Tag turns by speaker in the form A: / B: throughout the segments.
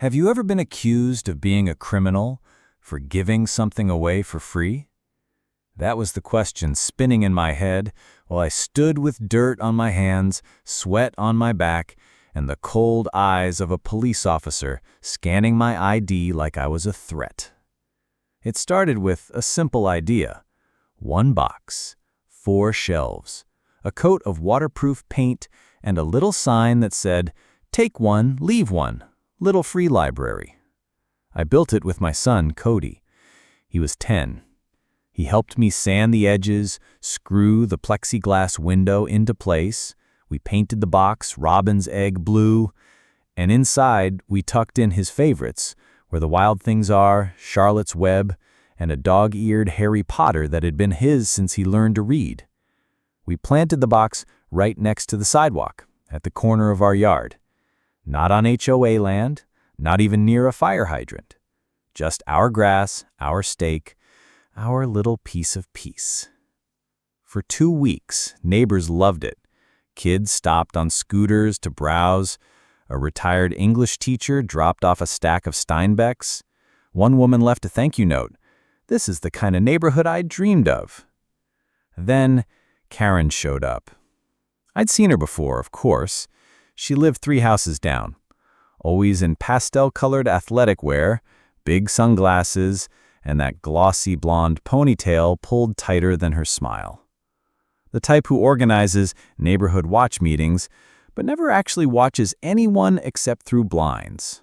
A: Have you ever been accused of being a criminal for giving something away for free? That was the question spinning in my head while I stood with dirt on my hands, sweat on my back, and the cold eyes of a police officer scanning my ID like I was a threat. It started with a simple idea. 1 box, 4 shelves, a coat of waterproof paint, and a little sign that said, "Take one, leave one. Little free library." I built it with my son, Cody. He was 10. He helped me sand the edges, screw the plexiglass window into place. We painted the box robin's egg blue, and inside we tucked in his favorites, Where the Wild Things Are, Charlotte's Web, and a dog-eared Harry Potter that had been his since he learned to read. We planted the box right next to the sidewalk, at the corner of our yard. Not on HOA land, not even near a fire hydrant. Just our grass, our stake, our little piece of peace. For 2 weeks, neighbors loved it. Kids stopped on scooters to browse. A retired English teacher dropped off a stack of Steinbecks. One woman left a thank you note. "This is the kind of neighborhood I dreamed of." Then Karen showed up. I'd seen her before, of course. She lived 3 houses down, always in pastel-colored athletic wear, big sunglasses, and that glossy blonde ponytail pulled tighter than her smile. The type who organizes neighborhood watch meetings, but never actually watches anyone except through blinds.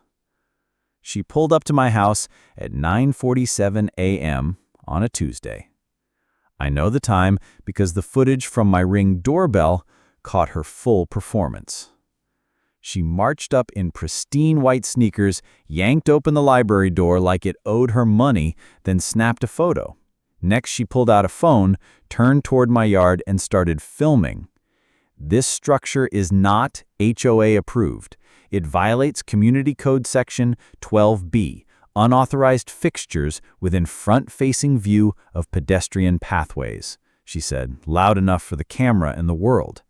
A: She pulled up to my house at 9:47 a.m. on a Tuesday. I know the time because the footage from my Ring doorbell caught her full performance. She marched up in pristine white sneakers, yanked open the library door like it owed her money, then snapped a photo. Next, she pulled out a phone, turned toward my yard, and started filming. This structure is not HOA approved. It violates Community Code Section 12B, unauthorized fixtures within front-facing view of pedestrian pathways, she said, loud enough for the camera and the world.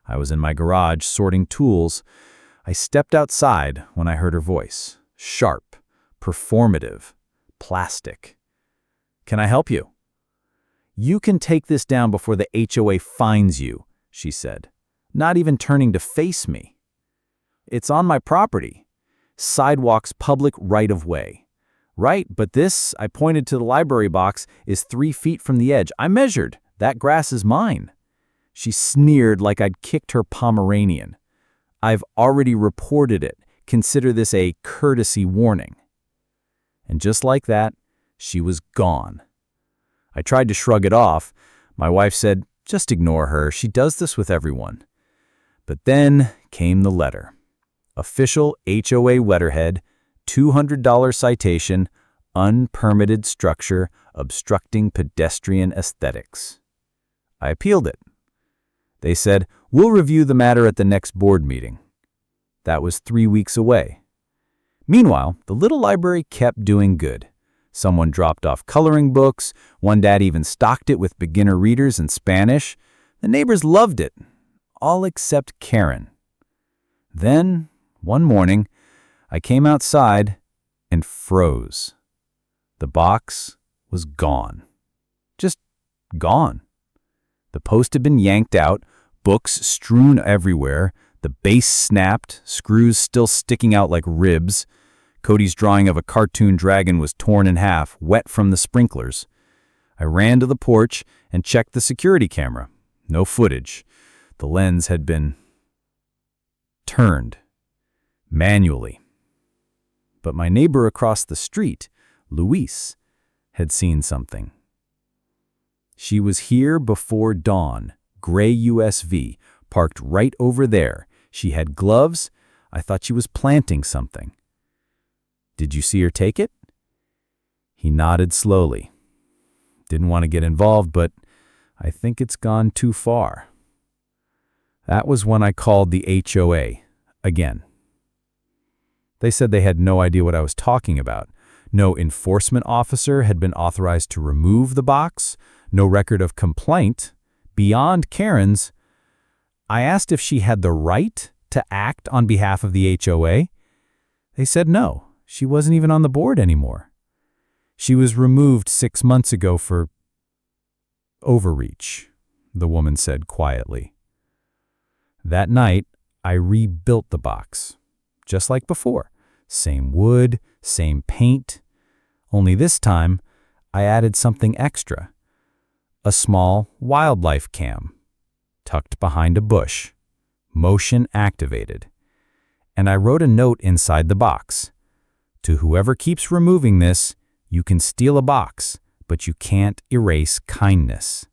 A: I was in my garage sorting tools. I stepped outside when I heard her voice. Sharp, performative, plastic. "Can I help you?" "You can take this down before the HOA fines you," she said, not even turning to face me. "It's on my property. Sidewalk's public right-of-way." "Right, but this," I pointed to the library box, "is 3 feet from the edge. I measured. That grass is mine." She sneered like I'd kicked her Pomeranian. "I've already reported it. Consider this a courtesy warning." And just like that, she was gone. I tried to shrug it off. My wife said, "Just ignore her. She does this with everyone." But then came the letter. Official HOA letterhead, $200 citation, unpermitted structure, obstructing pedestrian aesthetics. I appealed it. They said, "We'll review the matter at the next board meeting." That was 3 weeks away. Meanwhile, the little library kept doing good. Someone dropped off coloring books. One dad even stocked it with beginner readers in Spanish. The neighbors loved it, all except Karen. Then, one morning, I came outside and froze. The box was gone. Just gone. The post had been yanked out, books strewn everywhere, the base snapped, screws still sticking out like ribs. Cody's drawing of a cartoon dragon was torn in half, wet from the sprinklers. I ran to the porch and checked the security camera. No footage. The lens had been turned manually. But my neighbor across the street, Luis, had seen something. She was here before dawn, gray USV, parked right over there. She had gloves. I thought she was planting something. "Did you see her take it?" He nodded slowly. "Didn't want to get involved, but I think it's gone too far." That was when I called the HOA again. They said they had no idea what I was talking about. No enforcement officer had been authorized to remove the box. No record of complaint. Beyond Karen's, I asked if she had the right to act on behalf of the HOA. They said no, she wasn't even on the board anymore. She was removed 6 months ago for overreach, the woman said quietly. That night, I rebuilt the box, just like before. Same wood, same paint. Only this time, I added something extra. A small wildlife cam, tucked behind a bush, motion activated. And I wrote a note inside the box. To whoever keeps removing this, you can steal a box, but you can't erase kindness.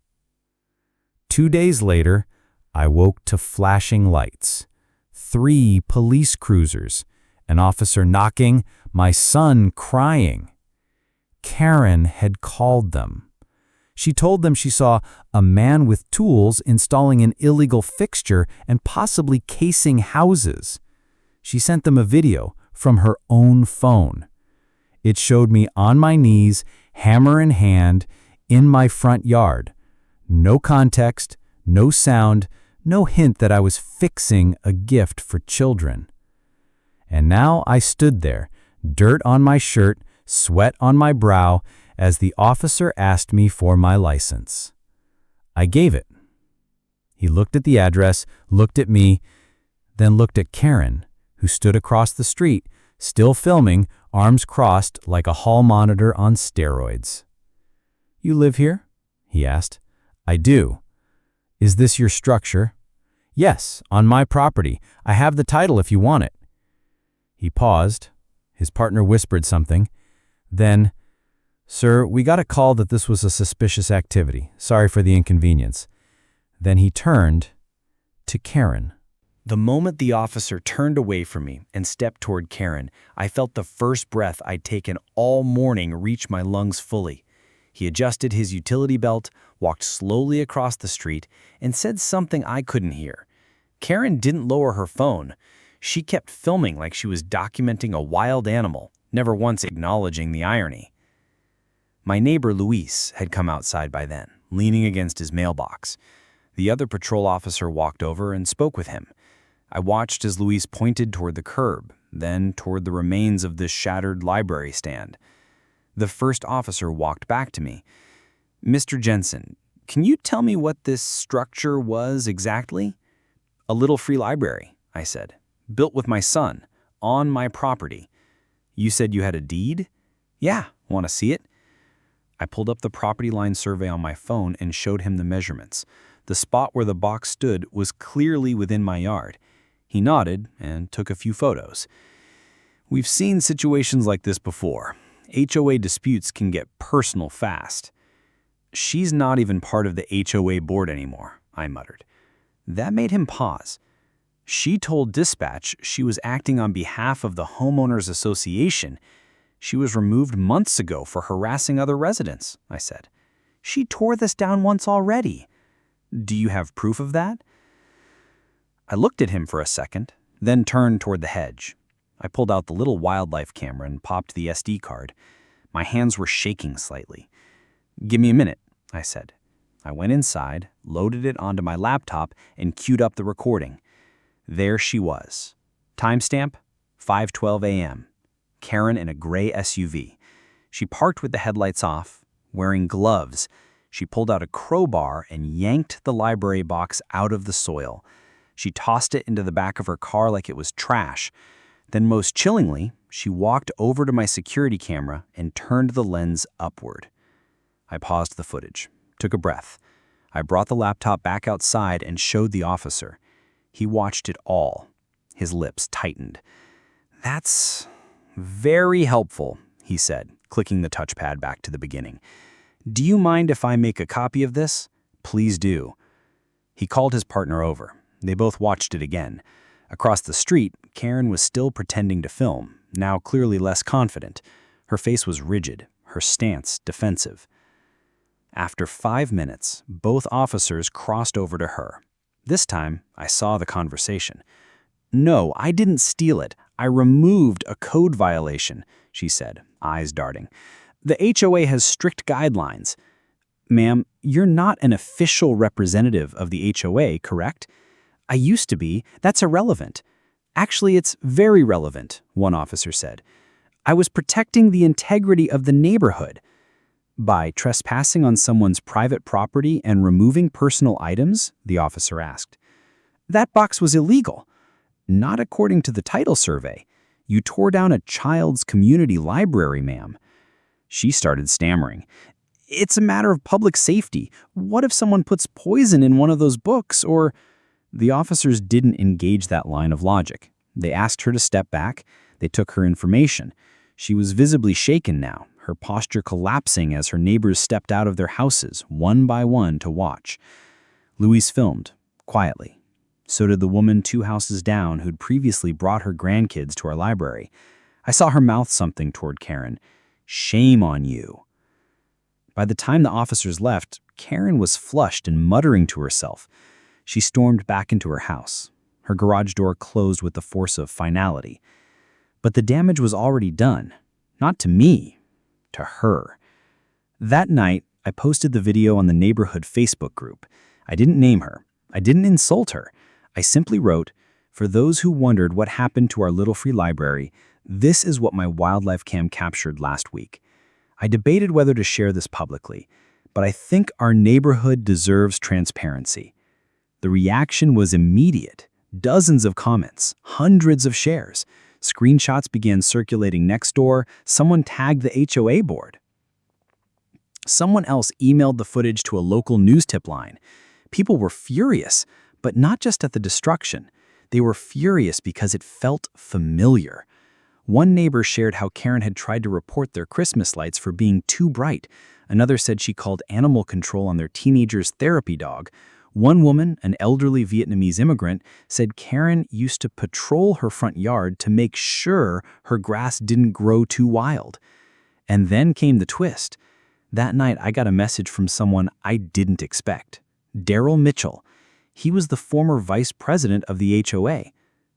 A: 2 days later, I woke to flashing lights, 3 police cruisers, an officer knocking, my son crying. Karen had called them. She told them she saw a man with tools installing an illegal fixture and possibly casing houses. She sent them a video from her own phone. It showed me on my knees, hammer in hand, in my front yard. No context, no sound, no hint that I was fixing a gift for children. And now I stood there, dirt on my shirt, sweat on my brow, as the officer asked me for my license. I gave it. He looked at the address, looked at me, then looked at Karen, who stood across the street, still filming, arms crossed like a hall monitor on steroids. "You live here?" he asked. "I do." "Is this your structure?" "Yes, on my property. I have the title if you want it." He paused. His partner whispered something. Then, "Sir, we got a call that this was a suspicious activity. Sorry for the inconvenience." Then he turned to Karen. The moment the officer turned away from me and stepped toward Karen, I felt the first breath I'd taken all morning reach my lungs fully. He adjusted his utility belt, walked slowly across the street, and said something I couldn't hear. Karen didn't lower her phone. She kept filming like she was documenting a wild animal, never once acknowledging the irony. My neighbor Luis had come outside by then, leaning against his mailbox. The other patrol officer walked over and spoke with him. I watched as Luis pointed toward the curb, then toward the remains of this shattered library stand. The first officer walked back to me. "Mr. Jensen, can you tell me what this structure was exactly?" "A little free library," I said. "Built with my son, on my property." "You said you had a deed?" "Yeah, want to see it?" I pulled up the property line survey on my phone and showed him the measurements. The spot where the box stood was clearly within my yard. He nodded and took a few photos. "We've seen situations like this before. HOA disputes can get personal fast." "She's not even part of the HOA board anymore," I muttered. That made him pause. "She told dispatch she was acting on behalf of the homeowners association. She was removed months ago for harassing other residents," I said. "She tore this down once already." "Do you have proof of that?" I looked at him for a second, then turned toward the hedge. I pulled out the little wildlife camera and popped the SD card. My hands were shaking slightly. "Give me a minute," I said. I went inside, loaded it onto my laptop, and queued up the recording. There she was. Timestamp, 5:12 a.m. Karen in a gray SUV. She parked with the headlights off, wearing gloves. She pulled out a crowbar and yanked the library box out of the soil. She tossed it into the back of her car like it was trash. Then, most chillingly, she walked over to my security camera and turned the lens upward. I paused the footage, took a breath. I brought the laptop back outside and showed the officer. He watched it all. His lips tightened. "That's very helpful," he said, clicking the touchpad back to the beginning. "Do you mind if I make a copy of this?" "Please do." He called his partner over. They both watched it again. Across the street, Karen was still pretending to film, now clearly less confident. Her face was rigid, her stance defensive. After 5 minutes, both officers crossed over to her. This time, I saw the conversation. "No, I didn't steal it. I removed a code violation," she said, eyes darting. "The HOA has strict guidelines." "Ma'am, you're not an official representative of the HOA, correct?" "I used to be. That's irrelevant."
B: Actually, it's very relevant, one officer said. I was protecting the integrity of the neighborhood. By trespassing on someone's private property and removing personal items, the officer asked. That box was illegal. Not according to the title survey. You tore down a child's community library, ma'am. She started stammering. It's a matter of public safety. What if someone puts poison in one of those books, or... The officers didn't engage that line of logic. They asked her to step back. They took her information. She was visibly shaken now, her posture collapsing as her neighbors stepped out of their houses, one by one, to watch. Louise filmed, quietly. So did the woman 2 houses down who'd previously brought her grandkids to our library. I saw her mouth something toward Karen. Shame on you. By the time the officers left, Karen was flushed and muttering to herself. She stormed back into her house. Her garage door closed with the force of finality. But the damage was already done. Not to me, to her. That night, I posted the video on the neighborhood Facebook group. I didn't name her. I didn't insult her. I simply wrote, for those who wondered what happened to our little free library, this is what my wildlife cam captured last week. I debated whether to share this publicly, but I think our neighborhood deserves transparency. The reaction was immediate. Dozens of comments, hundreds of shares. Screenshots began circulating next door. Someone tagged the HOA board. Someone else emailed the footage to a local news tip line. People were furious, but not just at the destruction. They were furious because it felt familiar. One neighbor shared how Karen had tried to report their Christmas lights for being too bright. Another said she called animal control on their teenager's therapy dog. One woman, an elderly Vietnamese immigrant, said Karen used to patrol her front yard to make sure her grass didn't grow too wild. And then came the twist. That night, I got a message from someone I didn't expect. Daryl Mitchell. He was the former vice president of the HOA.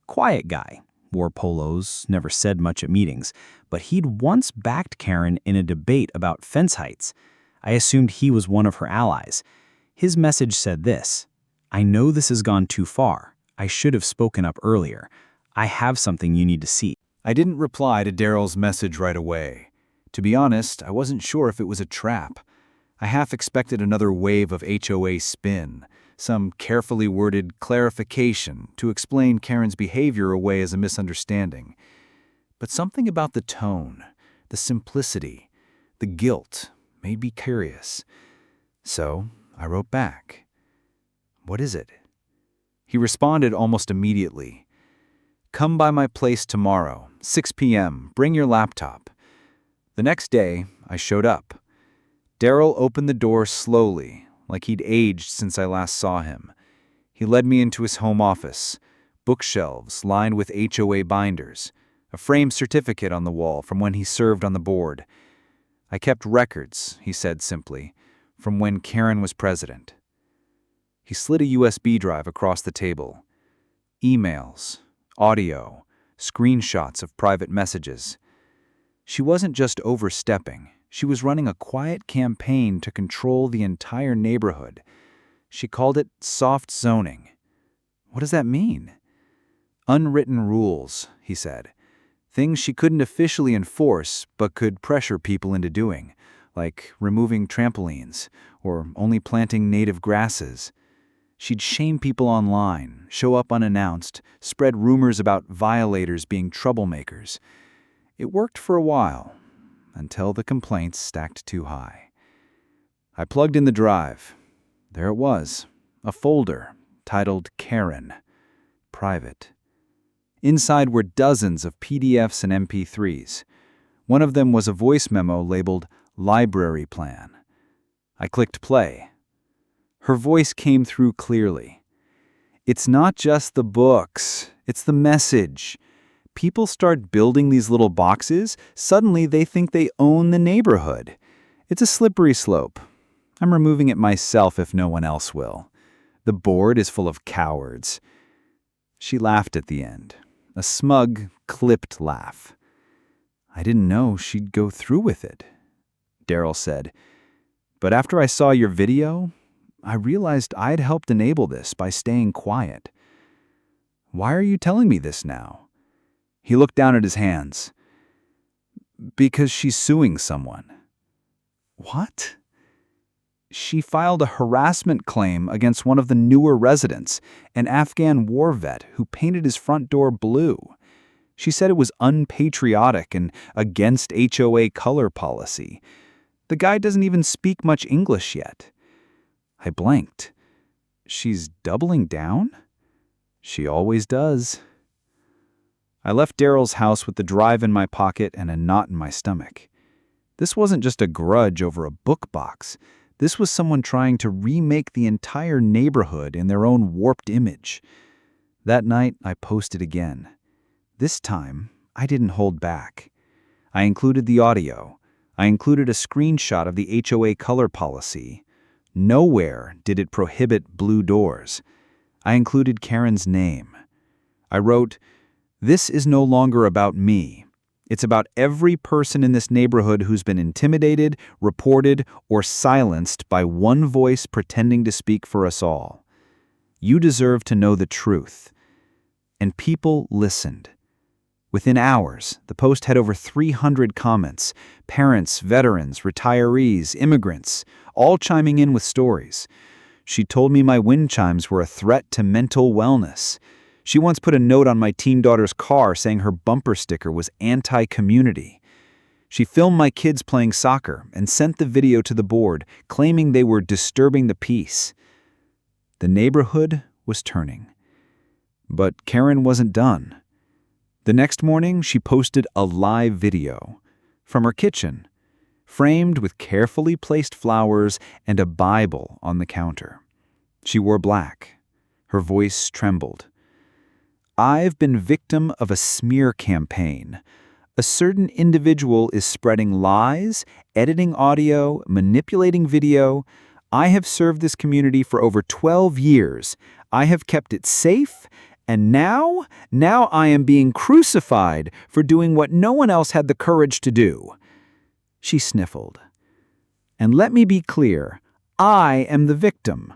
B: Quiet guy. Wore polos, never said much at meetings, but he'd once backed Karen in a debate about fence heights. I assumed he was one of her allies. His message said this: I know this has gone too far. I should have spoken up earlier. I have something you need to see.
A: I didn't reply to Daryl's message right away. To be honest, I wasn't sure if it was a trap. I half expected another wave of HOA spin, some carefully worded clarification to explain Karen's behavior away as a misunderstanding. But something about the tone, the simplicity, the guilt made me curious. So I wrote back. What is it? He responded almost immediately. Come by my place tomorrow, 6 p.m. Bring your laptop. The next day, I showed up. Daryl opened the door slowly, like he'd aged since I last saw him. He led me into his home office, bookshelves lined with HOA binders, a framed certificate on the wall from when he served on the board. I kept records, he said simply, from when Karen was president. He slid a USB drive across the table. Emails, audio, screenshots of private messages. She wasn't just overstepping. She was running a quiet campaign to control the entire neighborhood. She called it soft zoning. What does that mean? Unwritten rules, he said. Things she couldn't officially enforce, but could pressure people into doing, like removing trampolines or only planting native grasses. She'd shame people online, show up unannounced, spread rumors about violators being troublemakers. It worked for a while, until the complaints stacked too high. I plugged in the drive. There it was, a folder titled Karen, Private. Inside were dozens of PDFs and MP3s. One of them was a voice memo labeled Library Plan. I clicked play. Her voice came through clearly. It's not just the books, it's the message. People start building these little boxes, suddenly they think they own the neighborhood. It's a slippery slope. I'm removing it myself if no one else will. The board is full of cowards. She laughed at the end, a smug, clipped laugh. I didn't know she'd go through with it, Daryl said. But after I saw your video, I realized I'd helped enable this by staying quiet.
B: Why are you telling me this now?" He looked down at his hands. "Because she's suing someone." "What?" "She filed a harassment claim against one of the newer residents, an Afghan war vet who painted his front door blue. She said it was unpatriotic and against HOA color policy. The guy doesn't even speak much English yet." I blanked. She's doubling down? She always does. I left Daryl's house with the drive in my pocket and a knot in my stomach. This wasn't just a grudge over a book box. This was someone trying to remake the entire neighborhood in their own warped image. That night, I posted again. This time, I didn't hold back. I included the audio. I included a screenshot of the HOA color policy. Nowhere did it prohibit blue doors. I included Karen's name. I wrote, "This is no longer about me. It's about every person in this neighborhood who's been intimidated, reported, or silenced by one voice pretending to speak for us all. You deserve to know the truth." And people listened. Within hours, the post had over 300 comments. Parents, veterans, retirees, immigrants, all chiming in with stories. She told me my wind chimes were a threat to mental wellness. She once put a note on my teen daughter's car saying her bumper sticker was anti-community. She filmed my kids playing soccer and sent the video to the board, claiming they were disturbing the peace. The neighborhood was turning. But Karen wasn't done. The next morning, she posted a live video from her kitchen, framed with carefully placed flowers and a Bible on the counter. She wore black. Her voice trembled. "I've been victim of a smear campaign. A certain individual is spreading lies, editing audio, manipulating video. I have served this community for over 12 years. I have kept it safe. And now I am being crucified for doing what no one else had the courage to do." She sniffled. "And let me be clear, I am the victim.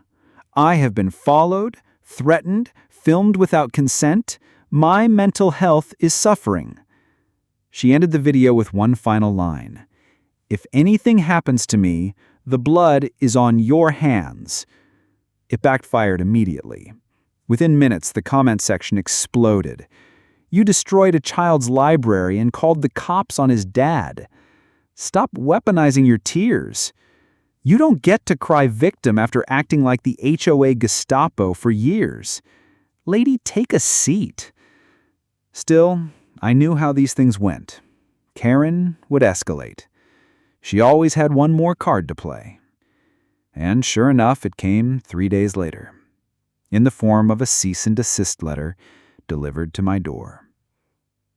B: I have been followed, threatened, filmed without consent. My mental health is suffering." She ended the video with one final line. "If anything happens to me, the blood is on your hands." It backfired immediately. Within minutes, the comment section exploded. "You destroyed a child's library and called the cops on his dad. Stop weaponizing your tears. You don't get to cry victim after acting like the HOA Gestapo for years. Lady, take a seat." Still, I knew how these things went. Karen would escalate. She always had one more card to play. And sure enough, it came 3 days later, in the form of a cease and desist letter delivered to my door.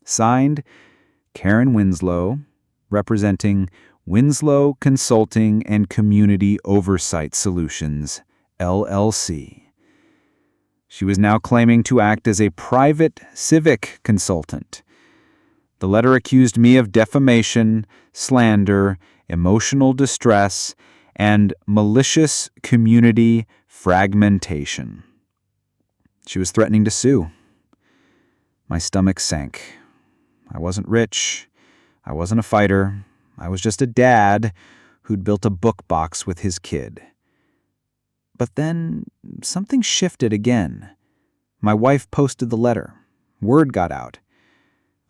B: Signed, Karen Winslow, representing Winslow Consulting and Community Oversight Solutions, LLC. She was now claiming to act as a private civic consultant. The letter accused me of defamation, slander, emotional distress, and malicious community fragmentation. She was threatening to sue. My stomach sank. I wasn't rich. I wasn't a fighter. I was just a dad who'd built a book box with his kid. But then something shifted again. My wife posted the letter. Word got out.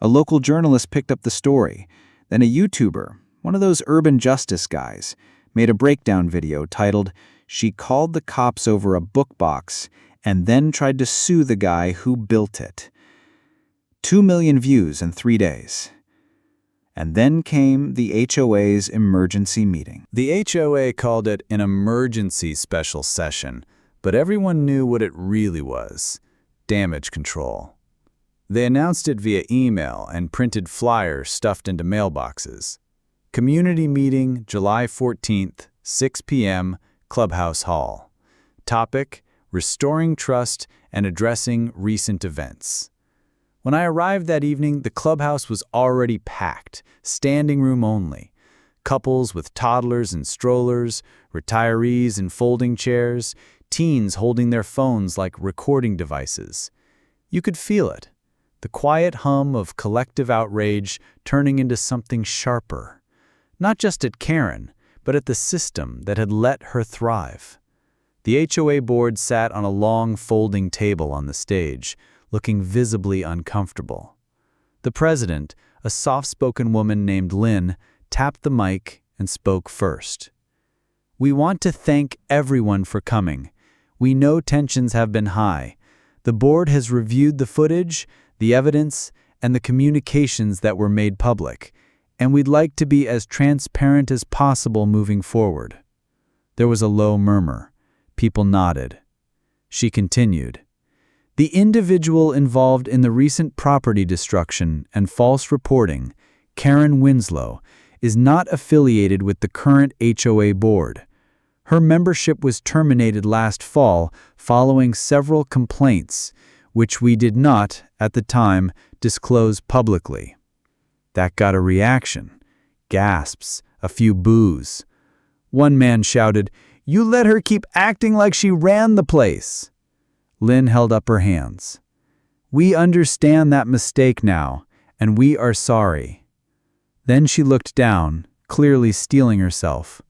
B: A local journalist picked up the story. Then a YouTuber, one of those urban justice guys, made a breakdown video titled, "She Called the Cops Over a Book Box and Then Tried to Sue the Guy Who Built It." 2 million views in 3 days. And then came the HOA's emergency meeting.
A: The HOA called it an emergency special session, but everyone knew what it really was: damage control. They announced it via email and printed flyers stuffed into mailboxes. Community meeting, July 14th, 6 p.m., Clubhouse Hall. Topic: restoring trust and addressing recent events. When I arrived that evening, the clubhouse was already packed, standing room only. Couples with toddlers and strollers, retirees in folding chairs, teens holding their phones like recording devices. You could feel it, the quiet hum of collective outrage turning into something sharper, not just at Karen, but at the system that had let her thrive. The HOA board sat on a long folding table on the stage, looking visibly uncomfortable. The president, a soft-spoken woman named Lynn, tapped the mic and spoke first. "We want to thank everyone for coming. We know tensions have been high. The board has reviewed the footage, the evidence, and the communications that were made public, and we'd like to be as transparent as possible moving forward." There was a low murmur. People nodded. She continued. "The individual involved in the recent property destruction and false reporting, Karen Winslow, is not affiliated with the current HOA board. Her membership was terminated last fall following several complaints, which we did not, at the time, disclose publicly." That got a reaction. Gasps, a few boos. One man shouted, "You let her keep acting like she ran the place." Lynn held up her hands. "We understand that mistake now, and we are sorry." Then she looked down, clearly steeling herself.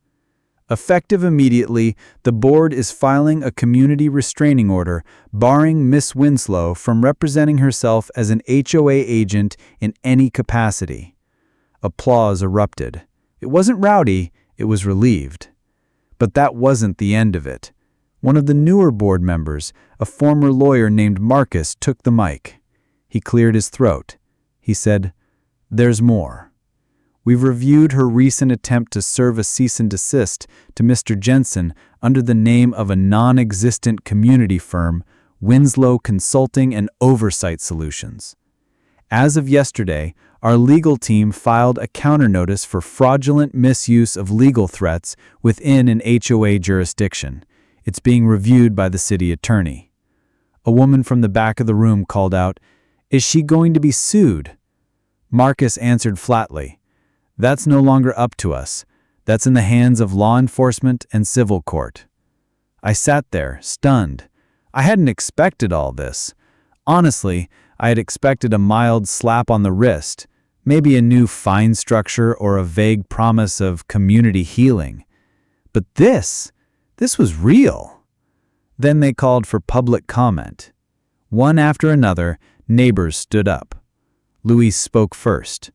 A: "Effective immediately, the board is filing a community restraining order barring Miss Winslow from representing herself as an HOA agent in any capacity." Applause erupted. It wasn't rowdy, it was relieved. But that wasn't the end of it. One of the newer board members, a former lawyer named Marcus, took the mic. He cleared his throat. He said, "There's more. We've reviewed her recent attempt to serve a cease and desist to Mr. Jensen under the name of a non-existent community firm, Winslow Consulting and Oversight Solutions. As of yesterday, our legal team filed a counter-notice for fraudulent misuse of legal threats within an HOA jurisdiction. It's being reviewed by the city attorney." A woman from the back of the room called out, "Is she going to be sued?" Marcus answered flatly, "That's no longer up to us. That's in the hands of law enforcement and civil court." I sat there, stunned. I hadn't expected all this. Honestly, I had expected a mild slap on the wrist, maybe a new fine structure or a vague promise of community healing. But this was real. Then they called for public comment. One after another, neighbors stood up. Louise spoke first.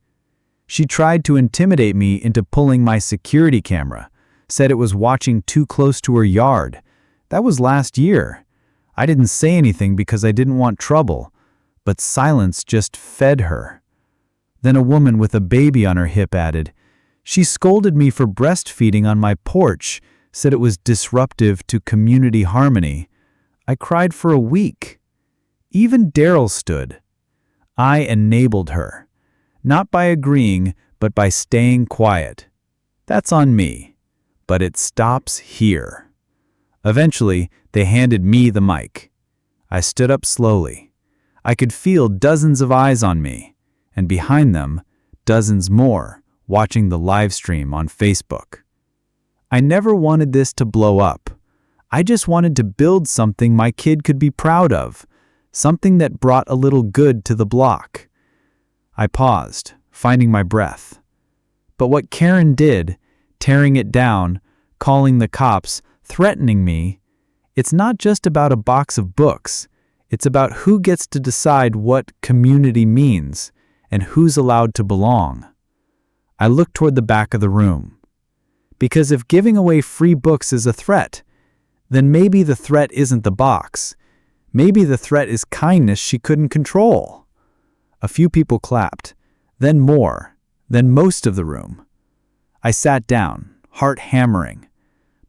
A: She tried to intimidate me into pulling my security camera, said it was watching too close to her yard. That was last year. I didn't say anything because I didn't want trouble, but silence just fed her. Then a woman with a baby on her hip added, "She scolded me for breastfeeding on my porch, said it was disruptive to community harmony. I cried for a week." Even Daryl stood. I enabled her, not by agreeing, but by staying quiet. That's on me, but it stops here. Eventually, they handed me the mic. I stood up slowly. I could feel dozens of eyes on me, and behind them, dozens more, watching the live stream on Facebook. I never wanted this to blow up. I just wanted to build something my kid could be proud of, something that brought a little good to the block. I paused, finding my breath. But what Karen did, tearing it down, calling the cops, threatening me, it's not just about a box of books. It's about who gets to decide what community means and who's allowed to belong. I looked toward the back of the room. Because if giving away free books is a threat, then maybe the threat isn't the box. Maybe the threat is kindness she couldn't control. A few people clapped, then more, then most of the room. I sat down, heart hammering.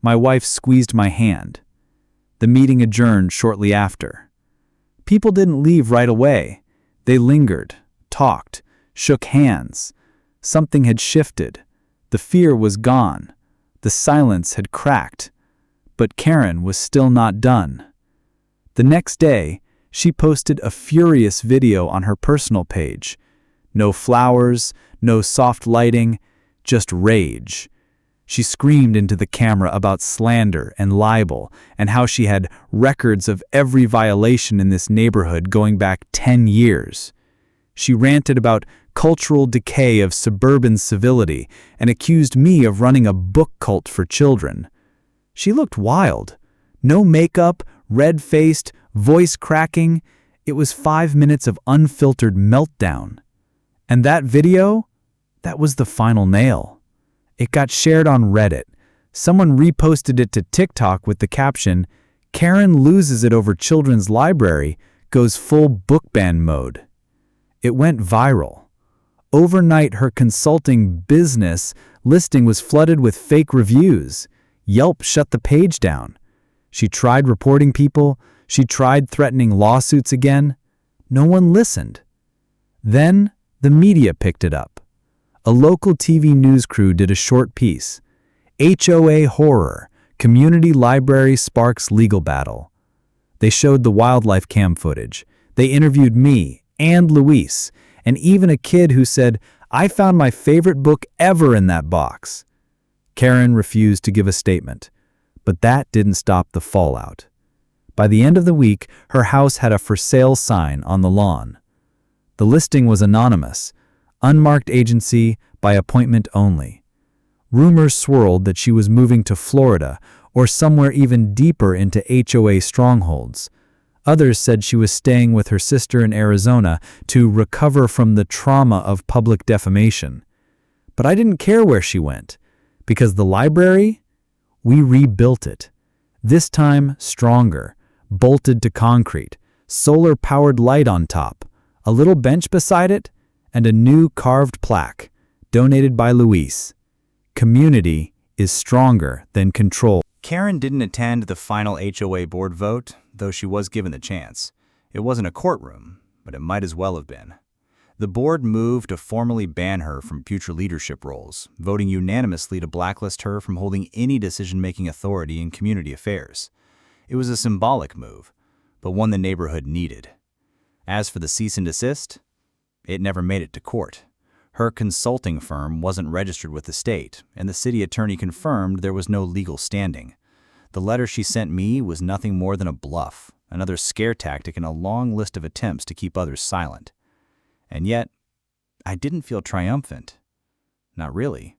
A: My wife squeezed my hand. The meeting adjourned shortly after. People didn't leave right away. They lingered, talked, shook hands. Something had shifted. The fear was gone. The silence had cracked. But Karen was still not done. The next day, she posted a furious video on her personal page. No flowers, no soft lighting, just rage.
B: She screamed into the camera about slander and libel and how she had records of every violation in this neighborhood going back 10 years. She ranted about cultural decay of suburban civility and accused me of running a book cult for children. She looked wild. No makeup, red-faced, voice cracking. It was 5 minutes of unfiltered meltdown. And that video? That was the final nail. It got shared on Reddit. Someone reposted it to TikTok with the caption, "Karen loses it over children's library, goes full book ban mode." It went viral. Overnight, her consulting business listing was flooded with fake reviews. Yelp shut the page down. She tried reporting people. She tried threatening lawsuits again. No one listened. Then the media picked it up. A local TV news crew did a short piece. HOA horror, community library sparks legal battle. They showed the wildlife cam footage. They interviewed me and Luis, and even a kid who said, "I found my favorite book ever in that box." Karen refused to give a statement, but that didn't stop the fallout. By the end of the week, her house had a for sale sign on the lawn. The listing was anonymous, unmarked agency, by appointment only. Rumors swirled that she was moving to Florida or somewhere even deeper into HOA strongholds. Others said she was staying with her sister in Arizona to recover from the trauma of public defamation. But I didn't care where she went, because the library, we rebuilt it. This time stronger, bolted to concrete, solar-powered light on top, a little bench beside it, and a new carved plaque, donated by Luis. Community is stronger than control.
A: Karen didn't attend the final HOA board vote, though she was given the chance. It wasn't a courtroom, but it might as well have been. The board moved to formally ban her from future leadership roles, voting unanimously to blacklist her from holding any decision-making authority in community affairs. It was a symbolic move, but one the neighborhood needed. As for the cease and desist, it never made it to court. Her consulting firm wasn't registered with the state, and the city attorney confirmed there was no legal standing. The letter she sent me was nothing more than a bluff, another scare tactic in a long list of attempts to keep others silent. And yet, I didn't feel triumphant. Not really.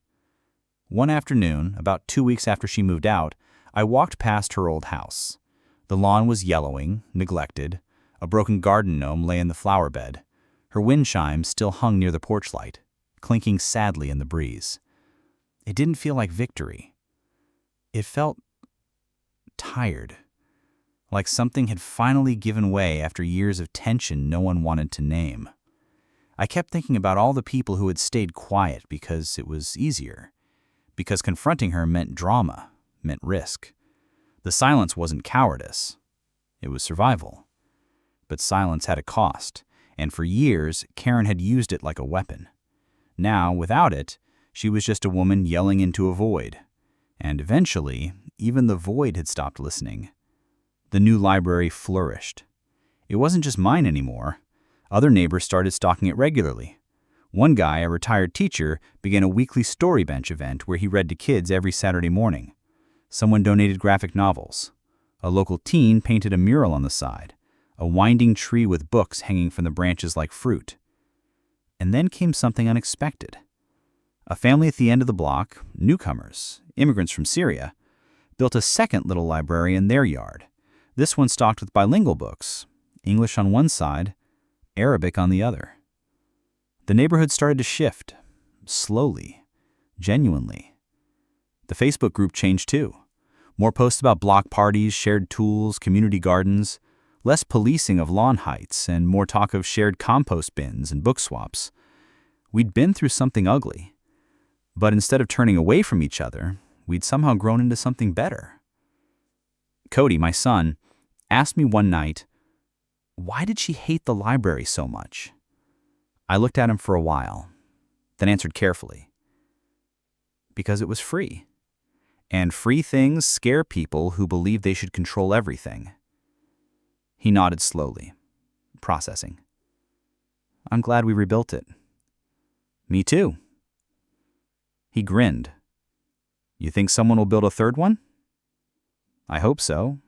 A: One afternoon, about 2 weeks after she moved out, I walked past her old house. The lawn was yellowing, neglected. A broken garden gnome lay in the flower bed. Her wind chime still hung near the porch light, clinking sadly in the breeze. It didn't feel like victory. It felt tired, like something had finally given way after years of tension no one wanted to name. I kept thinking about all the people who had stayed quiet because it was easier, because confronting her meant drama, meant risk. The silence wasn't cowardice. It was survival. But silence had a cost, and for years, Karen had used it like a weapon. Now, without it, she was just a woman yelling into a void. And eventually, even the void had stopped listening. The new library flourished. It wasn't just mine anymore. Other neighbors started stocking it regularly. One guy, a retired teacher, began a weekly story bench event where he read to kids every Saturday morning. Someone donated graphic novels. A local teen painted a mural on the side, a winding tree with books hanging from the branches like fruit. And then came something unexpected. A family at the end of the block, newcomers, immigrants from Syria, built a second little library in their yard. This one stocked with bilingual books, English on one side, Arabic on the other. The neighborhood started to shift, slowly, genuinely. The Facebook group changed too. More posts about block parties, shared tools, community gardens, less policing of lawn heights, and more talk of shared compost bins and book swaps. We'd been through something ugly, but instead of turning away from each other, we'd somehow grown into something better. Cody, my son, asked me one night, why did she hate the library so much? I looked at him for a while, then answered carefully. Because it was free. And free things scare people who believe they should control everything. He nodded slowly, processing. I'm glad we rebuilt it. Me too. He grinned.
B: You think someone will build a third one? I hope so,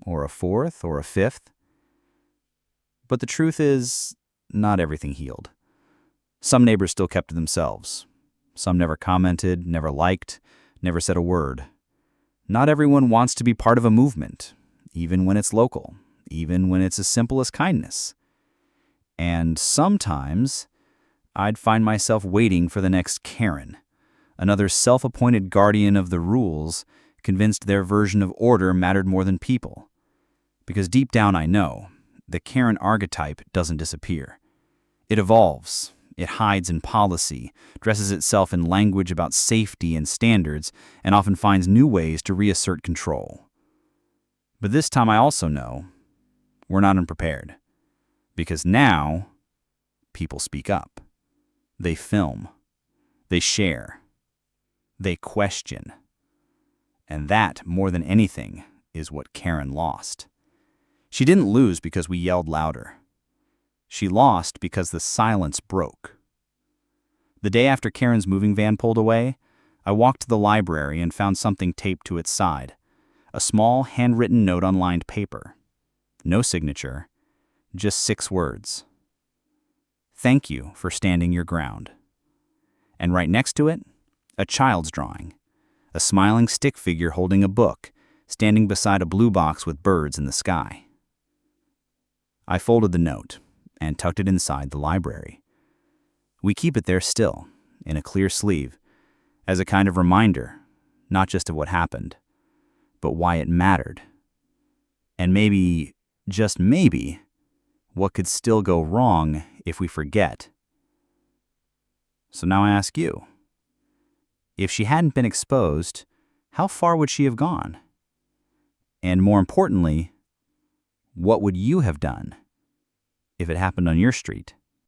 B: or a fourth, or a fifth. But the truth is, not everything healed. Some neighbors still kept to themselves. Some never commented, never liked, never said a word. Not everyone wants to be part of a movement, even when it's local, even when it's as simple as kindness. And sometimes, I'd find myself waiting for the next Karen, another self-appointed guardian of the rules, convinced their version of order mattered more than people. Because deep down I know, the Karen archetype doesn't disappear. It evolves. It hides in policy, dresses itself in language about safety and standards, and often finds new ways to reassert control. But this time I also know we're not unprepared. Because now, people speak up. They film. They share. They question. And that, more than anything, is what Karen lost. She didn't lose because we yelled louder. She lost because the silence broke. The day after Karen's moving van pulled away, I walked to the library and found something taped to its side. A small, handwritten note on lined paper. No signature, just 6 words. Thank you for standing your ground. And right next to it, a child's drawing. A smiling stick figure holding a book, standing beside a blue box with birds in the sky. I folded the note and tucked it inside the library. We keep it there still, in a clear sleeve, as a kind of reminder, not just of what happened, but why it mattered. And maybe, just maybe, what could still go wrong if we forget. So now I ask you, if she hadn't been exposed, how far would she have gone? And more importantly, what would you have done if it happened on your street?